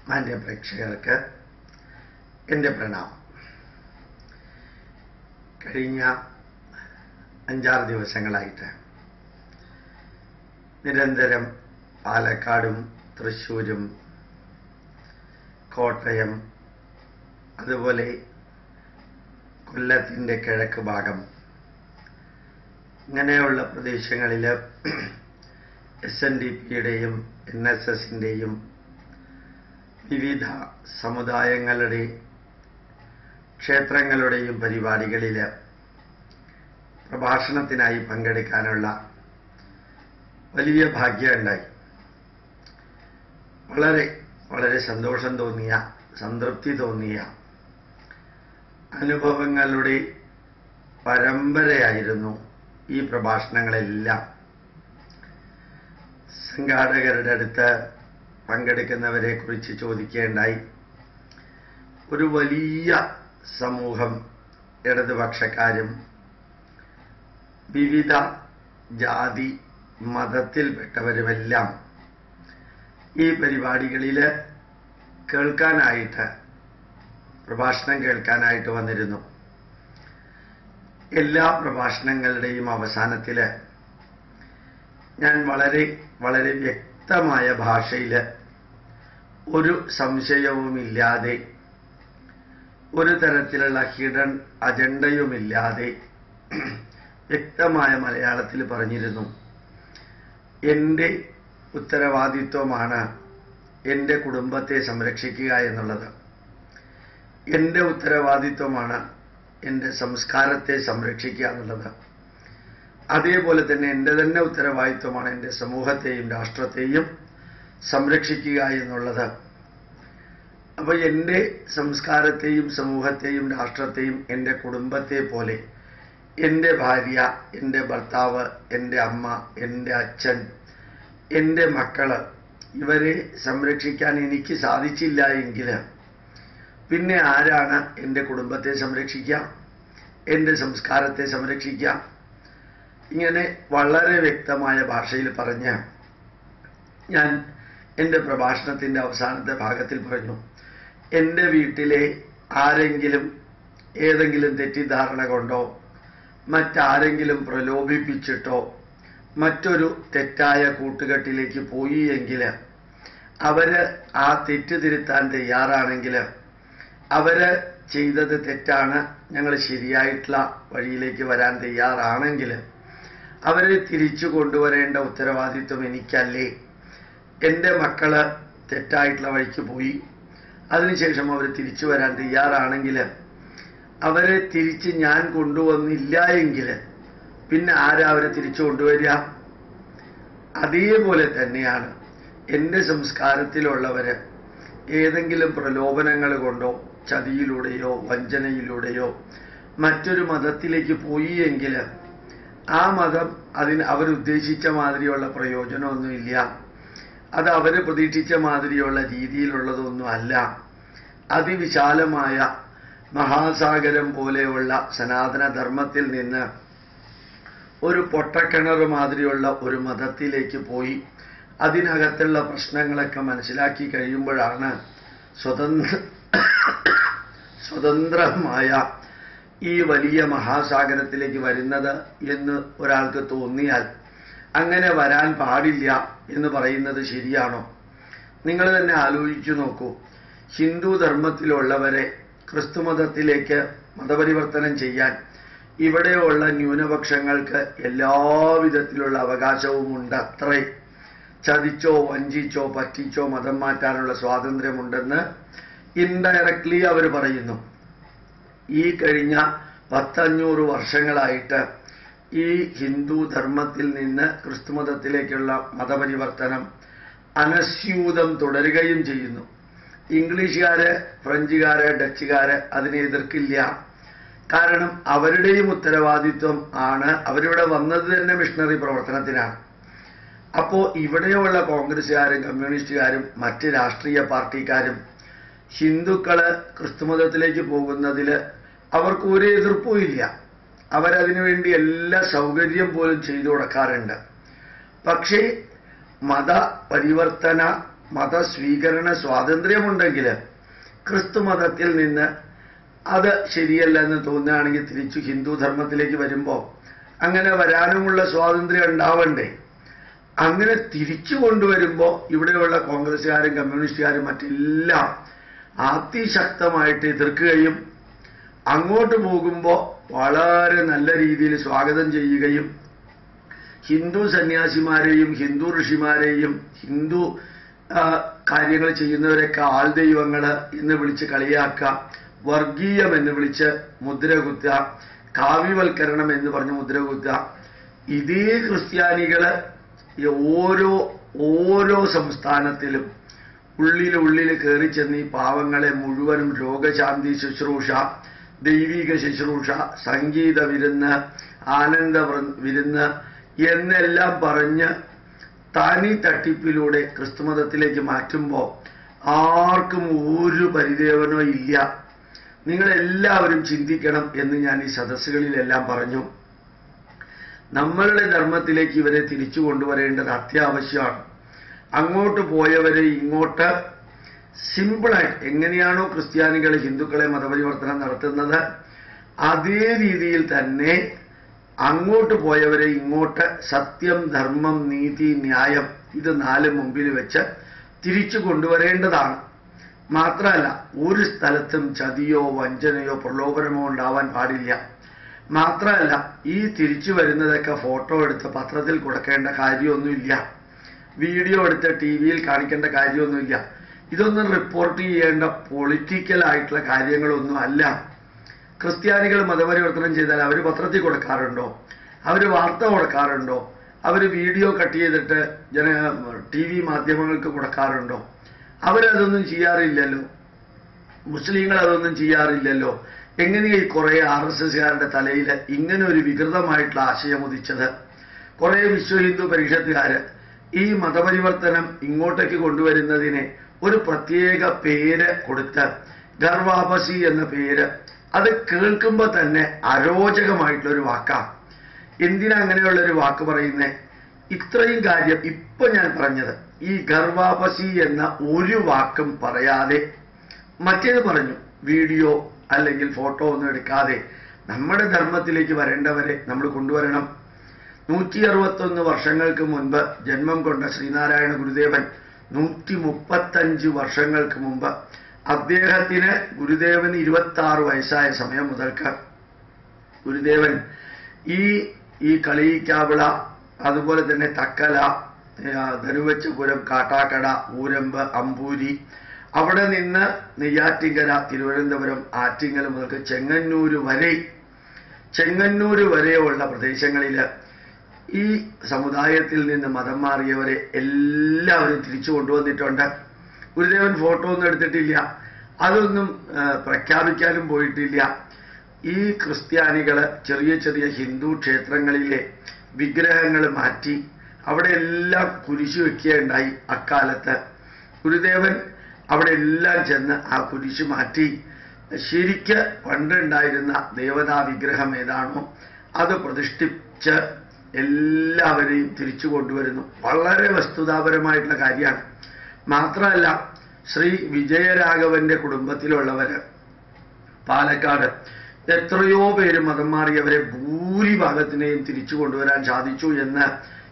മാന്യ പ്രേക്ഷകർക്ക് എൻ്റെ പ്രണാമം. കഴിഞ്ഞ 5-6 ദിവസങ്ങളായിട്ട് നിരന്തരം പാലക്കാടും തൃശ്ശൂരും കോട്ടയം അതുപോലെ കൊല്ലത്തിൻ്റെ കിഴക്ക് ഭാഗം ഇങ്ങനെയുള്ള പ്രദേശങ്ങളിൽ SNDPയുടെയും NSSൻ്റെയും വിവിധ സമുദായങ്ങളുടെ ക്ഷേത്രങ്ങളുടെയും പരിപാടികളിൽ പ്രഭാഷണത്തിനായി പങ്കെടുക്കാനുള്ള വലിയ ഭാഗ്യമുണ്ടായി. വളരെ വളരെ സന്തോഷം തോന്നിയ, സംതൃപ്തി തോന്നിയ അനുഭവങ്ങളുടെ പരമ്പരയായിരുന്നു ഈ പ്രഭാഷണങ്ങളെല്ലാം. സംഘാടകരുടെ അടുത്ത് പങ്കെടുക്കുന്നവരെ കുറിച്ച് ചോദിക്കേണ്ടായി. ഒരു വലിയ സമൂഹം ഇടതുപക്ഷക്കാരും വിവിധ ജാതി മതത്തിൽപ്പെട്ടവരുമെല്ലാം ഈ പരിപാടികളിൽ പ്രഭാഷണം കേൾക്കാനായിട്ട് വന്നിരുന്നു. എല്ലാ പ്രഭാഷണങ്ങളുടെയും അവസാനത്തിൽ ഞാൻ വളരെ വളരെ വ്യക്തമായ ഭാഷയിൽ, ഒരു സംശയവുമില്ലാതെ, ഒരു തരത്തിലുള്ള ഹിഡൻ അജണ്ടയുമില്ലാതെ വ്യക്തമായ മലയാളത്തിൽ പറഞ്ഞിരുന്നു. എൻ്റെ ഉത്തരവാദിത്വമാണ് എൻ്റെ കുടുംബത്തെ സംരക്ഷിക്കുക എന്നുള്ളത്. എൻ്റെ ഉത്തരവാദിത്വമാണ് എൻ്റെ സംസ്കാരത്തെ സംരക്ഷിക്കുക എന്നുള്ളത്. അതേപോലെ തന്നെ എൻ്റെ തന്നെ ഉത്തരവാദിത്വമാണ് എൻ്റെ സമൂഹത്തെയും രാഷ്ട്രത്തെയും സംരക്ഷിക്കുക എന്നുള്ളത്. അപ്പോൾ എൻ്റെ സംസ്കാരത്തെയും സമൂഹത്തെയും രാഷ്ട്രത്തെയും എൻ്റെ കുടുംബത്തെ പോലെ എൻ്റെ ഭാര്യ, എൻ്റെ ഭർത്താവ്, എൻ്റെ അമ്മ, എൻ്റെ അച്ഛൻ, എൻ്റെ മക്കള്, ഇവരെ സംരക്ഷിക്കാൻ എനിക്ക് സാധിച്ചില്ല എങ്കിൽ പിന്നെ ആരാണ് എൻ്റെ കുടുംബത്തെ സംരക്ഷിക്കുക, എൻ്റെ സംസ്കാരത്തെ സംരക്ഷിക്കുക? ഇങ്ങനെ വളരെ വ്യക്തമായ ഭാഷയിൽ പറഞ്ഞ് ഞാൻ എൻ്റെ പ്രഭാഷണത്തിൻ്റെ അവസാനത്തെ ഭാഗത്തിൽ പറഞ്ഞു, എൻ്റെ വീട്ടിലെ ആരെങ്കിലും ഏതെങ്കിലും തെറ്റിദ്ധാരണ കൊണ്ടോ മറ്റാരെങ്കിലും പ്രലോഭിപ്പിച്ചിട്ടോ മറ്റൊരു തെറ്റായ കൂട്ടുകെട്ടിലേക്ക് പോയി എങ്കിൽ, അവര് ആ തെറ്റ് തിരുത്താൻ തയ്യാറാണെങ്കിൽ, അവര് ചെയ്തത് തെറ്റാണ്, ഞങ്ങൾ ശരിയായിട്ടുള്ള വഴിയിലേക്ക് വരാൻ തയ്യാറാണെങ്കിൽ അവരെ തിരിച്ചു കൊണ്ടുവരേണ്ട ഉത്തരവാദിത്വം എനിക്കല്ലേ? എൻ്റെ മക്കള് തെറ്റായിട്ടുള്ള വഴിക്ക് പോയി, അതിനുശേഷം അവർ തിരിച്ചു വരാൻ തയ്യാറാണെങ്കിൽ അവരെ തിരിച്ച് ഞാൻ കൊണ്ടുവന്നില്ല എങ്കിൽ പിന്നെ ആരാ അവരെ തിരിച്ചു കൊണ്ടുവരിക? അതേപോലെ തന്നെയാണ് എൻ്റെ സംസ്കാരത്തിലുള്ളവര് ഏതെങ്കിലും പ്രലോഭനങ്ങൾ കൊണ്ടോ ചതിയിലൂടെയോ വഞ്ചനയിലൂടെയോ മറ്റൊരു മതത്തിലേക്ക് പോയി എങ്കിൽ ആ മതം അവരുദ്ദേശിച്ച മാതിരിയുള്ള പ്രയോജനമൊന്നുമില്ല, അത് അവർ പ്രതീക്ഷിച്ച മാതിരിയുള്ള രീതിയിലുള്ളതൊന്നും അല്ല. അതിവിശാലമായ മഹാസാഗരം പോലെയുള്ള സനാതനധർമ്മത്തിൽ നിന്ന് ഒരു പൊട്ടക്കിണർ മാതിരിയുള്ള ഒരു മതത്തിലേക്ക് പോയി അതിനകത്തുള്ള പ്രശ്നങ്ങളൊക്കെ മനസ്സിലാക്കി കഴിയുമ്പോഴാണ് സ്വതന്ത്രമായ ഈ വലിയ മഹാസാഗരത്തിലേക്ക് വരുന്നത് എന്ന് ഒരാൾക്ക് തോന്നിയാൽ അങ്ങനെ വരാൻ പാടില്ല എന്ന് പറയുന്നത് ശരിയാണോ? നിങ്ങൾ തന്നെ ആലോചിച്ചു നോക്കൂ. ഹിന്ദു ധർമ്മത്തിലുള്ളവരെ ക്രിസ്തുമതത്തിലേക്ക് മതപരിവർത്തനം ചെയ്യാൻ ഇവിടെയുള്ള ന്യൂനപക്ഷങ്ങൾക്ക് എല്ലാവിധത്തിലുള്ള അവകാശവുമുണ്ട്. അത്രേ. ചതിച്ചോ വഞ്ചിച്ചോ പറ്റിച്ചോ മതം മാറ്റാനുള്ള സ്വാതന്ത്ര്യമുണ്ടെന്ന് ഇൻഡയറക്ട്ലി അവർ പറയുന്നു. ഈ കഴിഞ്ഞ 100-500 വർഷങ്ങളായിട്ട് ഈ ഹിന്ദു ധർമ്മത്തിൽ നിന്ന് ക്രിസ്തുമതത്തിലേക്കുള്ള മതപരിവർത്തനം അനസ്യൂതം തുടരുകയും ചെയ്യുന്നു. ഇംഗ്ലീഷുകാര്, ഫ്രഞ്ചുകാര്, ഡച്ചുകാര് അതിനെ എതിർക്കില്ല. കാരണം അവരുടെയും ഉത്തരവാദിത്വം ആണ്. അവരിവിടെ വന്നത് തന്നെ മിഷണറി പ്രവർത്തനത്തിനാണ്. അപ്പോൾ ഇവിടെയുള്ള കോൺഗ്രസ്സുകാരും കമ്മ്യൂണിസ്റ്റുകാരും മറ്റ് രാഷ്ട്രീയ പാർട്ടിക്കാരും ഹിന്ദുക്കള് ക്രിസ്തുമതത്തിലേക്ക് പോകുന്നതിൽ അവർക്ക് ഒരു എതിർപ്പുമില്ല. അവരതിനു വേണ്ടി എല്ലാ സൗകര്യം പോലും ചെയ്തു കൊടുക്കാറുണ്ട്. പക്ഷേ മത പരിവർത്തന മതസ്വീകരണ സ്വാതന്ത്ര്യമുണ്ടെങ്കിൽ ക്രിസ്തു മതത്തിൽ നിന്ന് അത് ശരിയല്ല എന്ന് തോന്നുകയാണെങ്കിൽ തിരിച്ചു ഹിന്ദു ധർമ്മത്തിലേക്ക് വരുമ്പോൾ അങ്ങനെ വരാനുമുള്ള സ്വാതന്ത്ര്യം ഉണ്ടാവണ്ടേ? അങ്ങനെ തിരിച്ചു കൊണ്ടുവരുമ്പോൾ ഇവിടെയുള്ള കോൺഗ്രസ്സുകാരും കമ്മ്യൂണിസ്റ്റുകാരും മറ്റെല്ലാം അതിശക്തമായിട്ട് എതിർക്കുകയും അങ്ങോട്ട് പോകുമ്പോൾ വളരെ നല്ല രീതിയിൽ സ്വാഗതം ചെയ്യുകയും ഹിന്ദു സന്യാസിമാരെയും ഹിന്ദു ഋഷിമാരെയും ഹിന്ദു കാര്യങ്ങൾ ചെയ്യുന്നവരൊക്കെ ആൾദൈവങ്ങൾ എന്ന് വിളിച്ച് കളിയാക്കുക, വർഗീയം എന്ന് വിളിച്ച് മുദ്രകുത്തുക, കാവ്യവൽക്കരണം എന്ന് പറഞ്ഞ് മുദ്രകുത്തുക. ഇതേ ക്രിസ്ത്യാനികള് ഓരോ സംസ്ഥാനത്തിലും ഉള്ളിൽ കയറി ചെന്ന് ഈ പാവങ്ങളെ മുഴുവനും രോഗശാന്തി ശുശ്രൂഷ, ദൈവിക ശുശ്രൂഷ, സംഗീത വിരുന്ന്, ആനന്ദ വിരുന്ന് എന്നെല്ലാം പറഞ്ഞ് തനി തട്ടിപ്പിലൂടെ ക്രിസ്തുമതത്തിലേക്ക് മാറ്റുമ്പോൾ ആർക്കും ഒരു പരിദേവനോ ഇല്ല. നിങ്ങളെല്ലാവരും ചിന്തിക്കണം എന്ന് ഞാൻ ഈ സദസ്സുകളിലെല്ലാം പറഞ്ഞു. നമ്മളുടെ ധർമ്മത്തിലേക്ക് ഇവരെ തിരിച്ചു കൊണ്ടുവരേണ്ടത് അത്യാവശ്യമാണ്. അങ്ങോട്ട് പോയവരെ ഇങ്ങോട്ട് സിമ്പിളായിട്ട് എങ്ങനെയാണോ ക്രിസ്ത്യാനികൾ ഹിന്ദുക്കളെ മതപരിവർത്തനം നടത്തുന്നത് അതേ രീതിയിൽ തന്നെ അങ്ങോട്ട് പോയവരെ ഇങ്ങോട്ട് സത്യം, ധർമ്മം, നീതി, ന്യായം ഇത് നാല് മുമ്പിൽ വെച്ച് തിരിച്ചു കൊണ്ടുവരേണ്ടതാണ്. മാത്രമല്ല ഒരു സ്ഥലത്തും ചതിയോ വഞ്ചനയോ പ്രലോഭനമോ ഉണ്ടാവാൻ പാടില്ല. മാത്രമല്ല ഈ തിരിച്ചു വരുന്നതൊക്കെ ഫോട്ടോ എടുത്ത് പത്രത്തിൽ കൊടുക്കേണ്ട കാര്യമൊന്നുമില്ല, വീഡിയോ എടുത്ത് TV-യിൽ കാണിക്കേണ്ട കാര്യമൊന്നുമില്ല. ഇതൊന്നും റിപ്പോർട്ട് ചെയ്യേണ്ട പൊളിറ്റിക്കലായിട്ടുള്ള കാര്യങ്ങളൊന്നും അല്ല. ക്രിസ്ത്യാനികൾ മതപരിവർത്തനം ചെയ്താൽ അവർ പത്രത്തിൽ കൊടുക്കാറുണ്ടോ? അവർ വാർത്ത കൊടുക്കാറുണ്ടോ? അവർ വീഡിയോ കട്ട് ചെയ്തിട്ട് TV മാധ്യമങ്ങൾക്ക് കൊടുക്കാറുണ്ടോ? അവരതൊന്നും ചെയ്യാറില്ലല്ലോ. മുസ്ലിങ്ങൾ അതൊന്നും ചെയ്യാറില്ലല്ലോ. എങ്ങനെയാ ഈ കുറെ RSSകാരുടെ തലയിൽ ഇങ്ങനെ ഒരു വികൃതമായിട്ടുള്ള ആശയം ഉദിച്ചത്? കുറെ വിശ്വഹിന്ദു പരിഷത്തുകാര് ഈ മതപരിവർത്തനം ഇങ്ങോട്ടേക്ക് കൊണ്ടുവരുന്നതിനെ ഒരു പ്രത്യേക പേര് കൊടുത്ത് ഗർവാപസി എന്ന പേര്, അത് കേൾക്കുമ്പോൾ തന്നെ അരോചകമായിട്ടുള്ളൊരു വാക്കാ. എന്തിനാ അങ്ങനെയുള്ളൊരു വാക്ക് പറയുന്നേ? ഇത്രയും കാര്യം ഇപ്പൊ ഞാൻ പറഞ്ഞത് ഈ ഗർവാപസി എന്ന ഒരു വാക്കും പറയാതെ മറ്റേത് പറഞ്ഞു, വീഡിയോ അല്ലെങ്കിൽ ഫോട്ടോ ഒന്നും എടുക്കാതെ നമ്മുടെ ധർമ്മത്തിലേക്ക് വരേണ്ടവരെ നമ്മൾ കൊണ്ടുവരണം. 161 വർഷങ്ങൾക്ക് മുൻപ് ജന്മം കൊണ്ട ശ്രീനാരായണ ഗുരുദേവൻ 135 വർഷങ്ങൾക്ക് മുമ്പ് അദ്ദേഹത്തിന് ഗുരുദേവന് 26 വയസ്സായ സമയം മുതൽക്ക് ഗുരുദേവൻ ഈ കളിയിക്കാവിള, അതുപോലെ തന്നെ തക്കല, ധനുവച്ചപുരം, കാട്ടാക്കട, ഊരമ്പ്, അമ്പൂരി, അവിടെ നിന്ന് നെയ്യാറ്റിങ്കര, തിരുവനന്തപുരം, ആറ്റിങ്ങൽ മുതൽക്ക് ചെങ്ങന്നൂര് വരെയുള്ള പ്രദേശങ്ങളിൽ ഈ സമുദായത്തിൽ നിന്ന് മതം മാറിയവരെ എല്ലാവരും തിരിച്ചു കൊണ്ടുവന്നിട്ടുണ്ട്. ഗുരുദേവൻ ഫോട്ടോ ഒന്നും എടുത്തിട്ടില്ല, അതൊന്നും പ്രഖ്യാപിക്കാനും പോയിട്ടില്ല. ഈ ക്രിസ്ത്യാനികള് ചെറിയ ചെറിയ ഹിന്ദു ക്ഷേത്രങ്ങളിലെ വിഗ്രഹങ്ങൾ മാറ്റി അവിടെ എല്ലാം കുരിശു വെക്കുകയുണ്ടായി. അക്കാലത്ത് ഗുരുദേവൻ അവിടെ എല്ലാം ചെന്ന് ആ കുരിശു മാറ്റി ശരിക്ക് പണ്ടുണ്ടായിരുന്ന ദേവതാ വിഗ്രഹം ഏതാണോ അത് പ്രതിഷ്ഠിച്ച് എല്ലാവരെയും തിരിച്ചു കൊണ്ടുവരുന്നു. വളരെ വസ്തുതാപരമായിട്ടുള്ള കാര്യമാണ്. മാത്രമല്ല ശ്രീ വിജയരാഘവന്റെ കുടുംബത്തിലുള്ളവര് പാലക്കാട് എത്രയോ പേര് മതം മാറിയവരെ ഭൂരിഭാഗത്തിനെയും തിരിച്ചു കൊണ്ടുവരാൻ സാധിച്ചു എന്ന്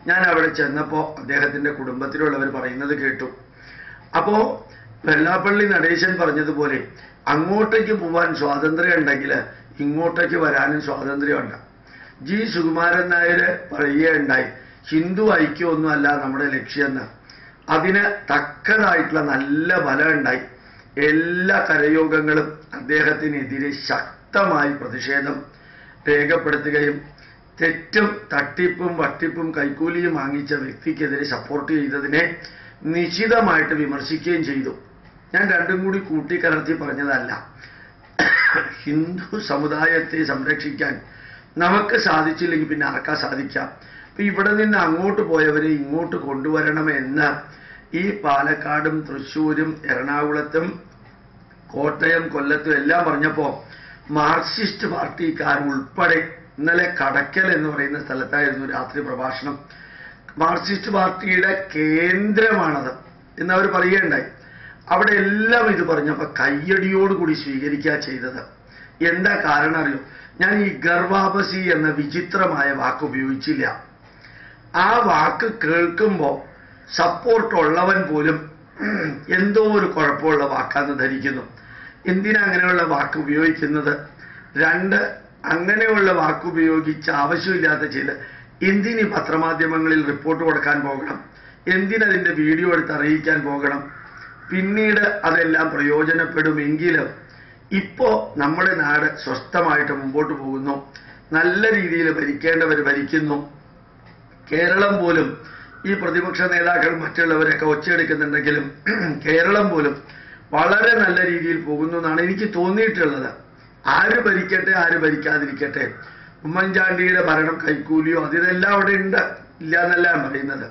ഞാൻ അവിടെ ചെന്നപ്പോൾ അദ്ദേഹത്തിന്റെ കുടുംബത്തിലുള്ളവർ പറയുന്നത് കേട്ടു. അപ്പോ വെള്ളാപ്പള്ളി നടേശൻ പറഞ്ഞതുപോലെ അങ്ങോട്ടേക്ക് പോവാൻ സ്വാതന്ത്ര്യം ഉണ്ടെങ്കിൽ ഇങ്ങോട്ടേക്ക് വരാനും സ്വാതന്ത്ര്യമുണ്ട്. ജി സുകുമാരൻ നായർ പറയുകയുണ്ടായി, ഹിന്ദു ഐക്യമൊന്നുമല്ല നമ്മുടെ ലക്ഷ്യമെന്ന്. അതിന് തക്കതായിട്ടുള്ള നല്ല ഫലം ഉണ്ടായി. എല്ലാ കരയോഗങ്ങളും അദ്ദേഹത്തിനെതിരെ ശക്തമായി പ്രതിഷേധം രേഖപ്പെടുത്തുകയും തെറ്റും തട്ടിപ്പും വട്ടിപ്പും കൈക്കൂലിയും വാങ്ങിച്ച വ്യക്തിക്കെതിരെ സപ്പോർട്ട് ചെയ്തതിനെ നിശിതമായിട്ട് വിമർശിക്കുകയും ചെയ്തു. ഞാൻ രണ്ടും കൂടി കൂട്ടിക്കലർത്തി പറഞ്ഞതല്ല. ഹിന്ദു സമുദായത്തെ സംരക്ഷിക്കാൻ നമുക്ക് സാധിച്ചില്ലെങ്കിൽ പിന്നെ ആർക്കാ സാധിക്കാം? അപ്പൊ ഇവിടെ നിന്ന് അങ്ങോട്ട് പോയവരെ ഇങ്ങോട്ട് കൊണ്ടുവരണമെന്ന് ഈ പാലക്കാടും തൃശ്ശൂരും എറണാകുളത്തും കോട്ടയം കൊല്ലത്തും എല്ലാം പറഞ്ഞപ്പോ മാർക്സിസ്റ്റ് പാർട്ടിക്കാർ ഉൾപ്പെടെ ഇന്നലെ കടക്കൽ എന്ന് പറയുന്ന സ്ഥലത്തായിരുന്നു രാത്രി പ്രഭാഷണം. മാർക്സിസ്റ്റ് പാർട്ടിയുടെ കേന്ദ്രമാണത്. എന്നവർ പറയുകയുണ്ടായി. അവിടെ എല്ലാം ഇത് പറഞ്ഞപ്പോൾ കയ്യടിയോടുകൂടി സ്വീകരിക്കുക ചെയ്തത്. എന്താ കാരണം അറിയോ? ഞാൻ ഈ ഗർവാപസി എന്ന വിചിത്രമായ വാക്ക് ഉപയോഗിച്ചില്ല. ആ വാക്ക് കേൾക്കുമ്പോൾ സപ്പോർട്ടുള്ളവൻ പോലും എന്തോ ഒരു കുഴപ്പമുള്ള വാക്കാന്ന് ധരിക്കുന്നു. എന്തിനാ അങ്ങനെയുള്ള വാക്ക് ഉപയോഗിക്കുന്നത്? രണ്ട്, അങ്ങനെയുള്ള വാക്ക് ഉപയോഗിച്ച് ആവശ്യമില്ലാത്ത ചെയ്ത് എന്തിനീ പത്രമാധ്യമങ്ങളിൽ റിപ്പോർട്ട് കൊടുക്കാൻ പോകണം? എന്തിനതിൻ്റെ വീഡിയോ എടുത്ത് അറിയിക്കാൻ പോകണം? പിന്നീട് അതെല്ലാം പ്രയോജനപ്പെടുമെങ്കിലും ഇപ്പോൾ നമ്മുടെ നാട് സ്വസ്ഥമായിട്ട് മുമ്പോട്ട് പോകുന്നു. നല്ല രീതിയിൽ ഭരിക്കേണ്ടവർ ഭരിക്കുന്നു. കേരളം പോലും ഈ പ്രതിപക്ഷ നേതാക്കൾ മറ്റുള്ളവരൊക്കെ ഒച്ചയെടുക്കുന്നുണ്ടെങ്കിലും കേരളം പോലും വളരെ നല്ല രീതിയിൽ പോകുന്നു എന്നാണ് എനിക്ക് തോന്നിയിട്ടുള്ളത്. ആര് ഭരിക്കട്ടെ ആര് ഭരിക്കാതിരിക്കട്ടെ, ഉമ്മൻചാണ്ടിയുടെ ഭരണം കൈക്കൂലിയോ അതിതെല്ലാം അവിടെ ഉണ്ട്, ഇല്ല എന്നല്ല പറയുന്നത്.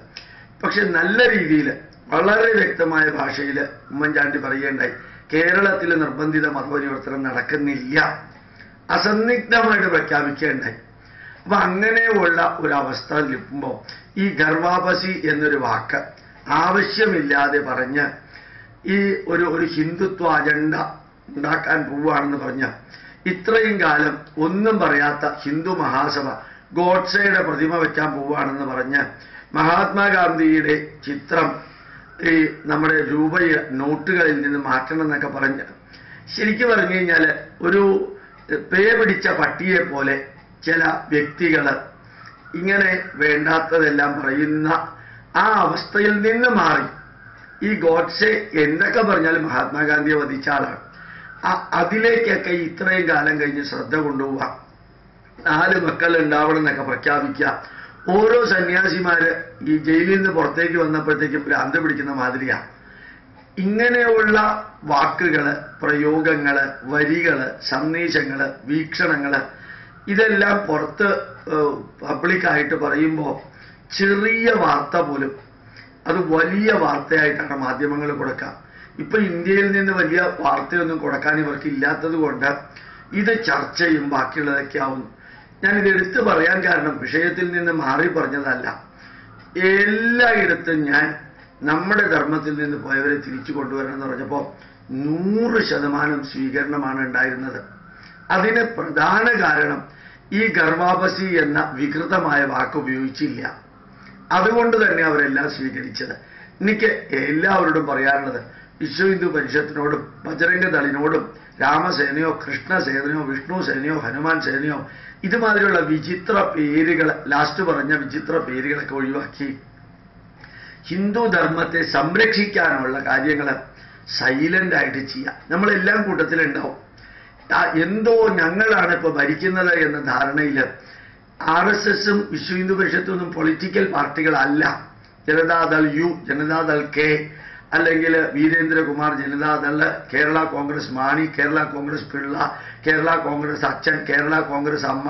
പക്ഷെ നല്ല രീതിയിൽ വളരെ വ്യക്തമായ ഭാഷയിൽ ഉമ്മൻചാണ്ടി പറയുകയുണ്ടായി, കേരളത്തിൽ നിർബന്ധിത മതപരിവർത്തനം നടക്കുന്നില്ല, അസന്നിഗ്ധമായിട്ട് പ്രഖ്യാപിക്കുകയുണ്ടായി. അപ്പൊ അങ്ങനെയുള്ള ഒരവസ്ഥ ലഭിക്കുമ്പോൾ ഈ ഗർവാപസി എന്നൊരു വാക്ക് ആവശ്യമില്ലാതെ പറഞ്ഞ് ഈ ഒരു ഹിന്ദുത്വ അജണ്ട ഉണ്ടാക്കാൻ പോവുകയാണെന്ന് പറഞ്ഞ് ഇത്രയും കാലം ഒന്നും പറയാത്ത ഹിന്ദു മഹാസഭ ഗോഡ്സെയുടെ പ്രതിമ വെക്കാൻ പോവുകയാണെന്ന് പറഞ്ഞ് മഹാത്മാഗാന്ധിയുടെ ചിത്രം ഈ നമ്മുടെ രൂപ നോട്ടുകളിൽ നിന്ന് മാറ്റണം എന്നൊക്കെ പറഞ്ഞ് ശരിക്കും പറഞ്ഞു കഴിഞ്ഞാൽ ഒരു പേ പിടിച്ച പട്ടിയെ പോലെ ചില വ്യക്തികൾ ഇങ്ങനെ വേണ്ടാത്തതെല്ലാം പറയുന്ന ആ അവസ്ഥയിൽ നിന്ന് മാറി ഈ ഗോഡ്സെ എന്തൊക്കെ പറഞ്ഞാലും മഹാത്മാഗാന്ധിയെ വധിച്ച ആളാണ്. അതിലേക്കൊക്കെ ഇത്രയും കാലം കഴിഞ്ഞ് ശ്രദ്ധ കൊണ്ടുപോവാം. 4 മക്കൾ ഉണ്ടാവണം എന്നൊക്കെ പ്രഖ്യാപിക്കുക. ഓരോ സന്യാസിമാര് ഈ ജയിലിൽ നിന്ന് പുറത്തേക്ക് വന്നപ്പോഴത്തേക്കും ഭ്രാന്ത് പിടിക്കുന്ന മാതിരിയാണ്. ഇങ്ങനെയുള്ള വാക്കുകള്, പ്രയോഗങ്ങള്, വരികള്, സന്ദേശങ്ങള്, വീക്ഷണങ്ങള് ഇതെല്ലാം പുറത്ത് പബ്ലിക്കായിട്ട് പറയുമ്പോൾ ചെറിയ വാർത്ത പോലും അത് വലിയ വാർത്തയായിട്ടാണ് മാധ്യമങ്ങൾ കൊടുക്കുക. ഇപ്പൊ ഇന്ത്യയിൽ നിന്ന് വലിയ വാർത്തയൊന്നും കൊടുക്കാൻ ഇവർക്ക് ഇല്ലാത്തത് കൊണ്ട് ഇത് ചർച്ചയും ബാക്കിയുള്ളതൊക്കെ ആവുന്നു. ഞാനിത് എടുത്തു പറയാൻ കാരണം വിഷയത്തിൽ നിന്ന് മാറി പറഞ്ഞതല്ല. എല്ലായിടത്തും ഞാൻ നമ്മുടെ ധർമ്മത്തിൽ നിന്ന് പോയവരെ തിരിച്ചു കൊണ്ടുവരണം എന്ന് പറഞ്ഞപ്പോൾ 100% സ്വീകരണമാണ് ഉണ്ടായിരുന്നത്. അതിന് പ്രധാന കാരണം ഈ ഗർവാപസി എന്ന വികൃതമായ വാക്ക് ഉപയോഗിച്ചില്ല. അതുകൊണ്ട് തന്നെ അവരെല്ലാം സ്വീകരിച്ചത്. എനിക്ക് എല്ലാവരോടും പറയാനുള്ളത്, വിശ്വ ഹിന്ദു പരിഷത്തിനോടും ബജറംഗ ദളിനോടും രാമസേനയോ കൃഷ്ണസേനയോ വിഷ്ണു സേനയോ ഹനുമാൻ സേനയോ ഇതുമാതിരിയുള്ള വിചിത്ര പേരുകൾ, ലാസ്റ്റ് പറഞ്ഞ വിചിത്ര പേരുകളൊക്കെ ഒഴിവാക്കി ഹിന്ദു ധർമ്മത്തെ സംരക്ഷിക്കാനുള്ള കാര്യങ്ങൾ സൈലന്റായിട്ട് ചെയ്യാം. നമ്മളെല്ലാം കൂട്ടത്തിലുണ്ടാവും. എന്തോ ഞങ്ങളാണ് ഇപ്പോൾ ഭരിക്കുന്നത് എന്ന ധാരണയിൽ RSSും വിശ്വ ഹിന്ദു പരിഷത്തും ഒന്നും പൊളിറ്റിക്കൽ പാർട്ടികളല്ല. ജനതാദൾ യു, ജനതാദൾ കെ, അല്ലെങ്കിൽ വീരേന്ദ്രകുമാർ ജനതാദൾ, കേരള കോൺഗ്രസ് മാണി, കേരള കോൺഗ്രസ് പിള്ള, കേരള കോൺഗ്രസ് അച്ഛൻ, കേരള കോൺഗ്രസ് അമ്മ,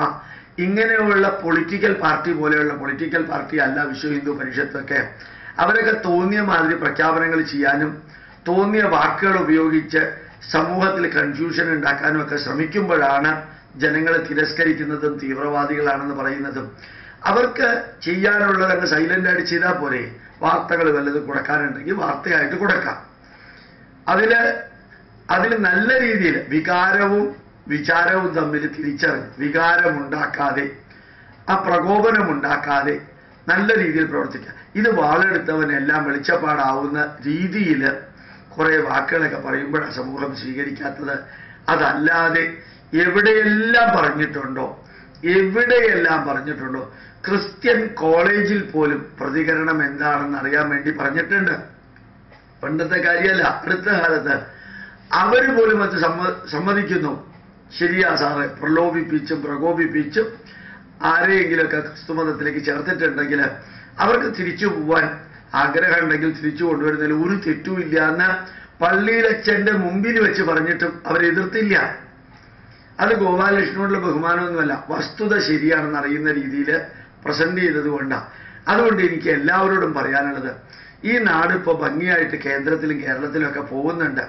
ഇങ്ങനെയുള്ള പൊളിറ്റിക്കൽ പാർട്ടി പോലെയുള്ള പൊളിറ്റിക്കൽ പാർട്ടി അല്ല വിശ്വ ഹിന്ദു പരിഷത്തൊക്കെ. അവരൊക്കെ തോന്നിയ മാതിരി പ്രഖ്യാപനങ്ങൾ ചെയ്യാനും തോന്നിയ വാക്കുകൾ ഉപയോഗിച്ച് സമൂഹത്തിൽ കൺഫ്യൂഷൻ ഉണ്ടാക്കാനും ഒക്കെ ശ്രമിക്കുമ്പോഴാണ് ജനങ്ങളെ തിരസ്കരിക്കുന്നതും തീവ്രവാദികളാണെന്ന് പറയുന്നതും. അവർക്ക് ചെയ്യാനുള്ളത് അങ്ങ് സൈലന്റായിട്ട് ചെയ്താൽ പോരെ. വാർത്തകൾ വല്ലതും കൊടുക്കാനുണ്ടെങ്കിൽ വാർത്തയായിട്ട് കൊടുക്കാം. അതിൽ നല്ല രീതിയിൽ വികാരവും വിചാരവും തമ്മിൽ തിരിച്ചറിഞ്ഞ് വികാരമുണ്ടാക്കാതെ പ്രകോപനമുണ്ടാക്കാതെ നല്ല രീതിയിൽ പ്രവർത്തിക്കുക. ഇത് വാളെടുത്തവനെല്ലാം വെളിച്ചപ്പാടാവുന്ന രീതിയിൽ കുറെ വാക്കുകളൊക്കെ പറയുമ്പോഴാണ് സമൂഹം സ്വീകരിക്കാത്തത്. അതല്ലാതെ എവിടെയെല്ലാം പറഞ്ഞിട്ടുണ്ടോ ക്രിസ്ത്യൻ കോളേജിൽ പോലും പ്രതികരണം എന്താണെന്ന് അറിയാൻ വേണ്ടി പറഞ്ഞിട്ടുണ്ട്. പണ്ടത്തെ കാര്യമല്ല, അടുത്ത കാലത്ത് അവർ പോലും അത് സമ്മതിക്കുന്നു. ശരിയാ സാറ്, പ്രകോപിപ്പിച്ചും ആരെയെങ്കിലുമൊക്കെ ക്രിസ്തുമതത്തിലേക്ക് ചേർത്തിട്ടുണ്ടെങ്കിൽ അവർക്ക് തിരിച്ചു പോവാൻ ആഗ്രഹമുണ്ടെങ്കിൽ തിരിച്ചു കൊണ്ടുവരുന്നതിൽ ഒരു തെറ്റുമില്ല എന്ന് പള്ളിയിലച്ഛൻ്റെ മുമ്പിൽ വെച്ച് പറഞ്ഞിട്ടും അവരെതിർത്തില്ല. അത് ഗോപാലകൃഷ്ണനോടുള്ള ബഹുമാനമൊന്നുമല്ല, വസ്തുത ശരിയാണെന്ന് അറിയുന്ന രീതിയിൽ പ്രസന്റ് ചെയ്തത് കൊണ്ടാണ്. അതുകൊണ്ട് എനിക്ക് എല്ലാവരോടും പറയാനുള്ളത്, ഈ നാട് ഇപ്പോൾ ഭംഗിയായിട്ട് കേന്ദ്രത്തിലും കേരളത്തിലും ഒക്കെ പോകുന്നുണ്ട്.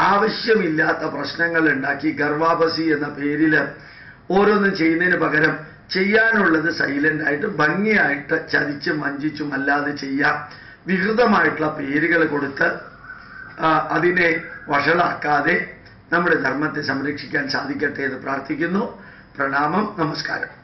ആവശ്യമില്ലാത്ത പ്രശ്നങ്ങൾ ഉണ്ടാക്കി ഗർവാപസി എന്ന പേരിൽ ഓരോന്നും ചെയ്യുന്നതിന് പകരം ചെയ്യാനുള്ളത് സൈലന്റായിട്ട് ഭംഗിയായിട്ട് ചതിച്ചും വഞ്ചിച്ചും അല്ലാതെ ചെയ്യാം. വികൃതമായിട്ടുള്ള പേരുകൾ കൊടുത്ത് അതിനെ വഷളാക്കാതെ നമ്മുടെ ധർമ്മത്തെ സംരക്ഷിക്കാൻ സാധിക്കട്ടെ എന്ന് പ്രാർത്ഥിക്കുന്നു. പ്രണാമം. നമസ്കാരം.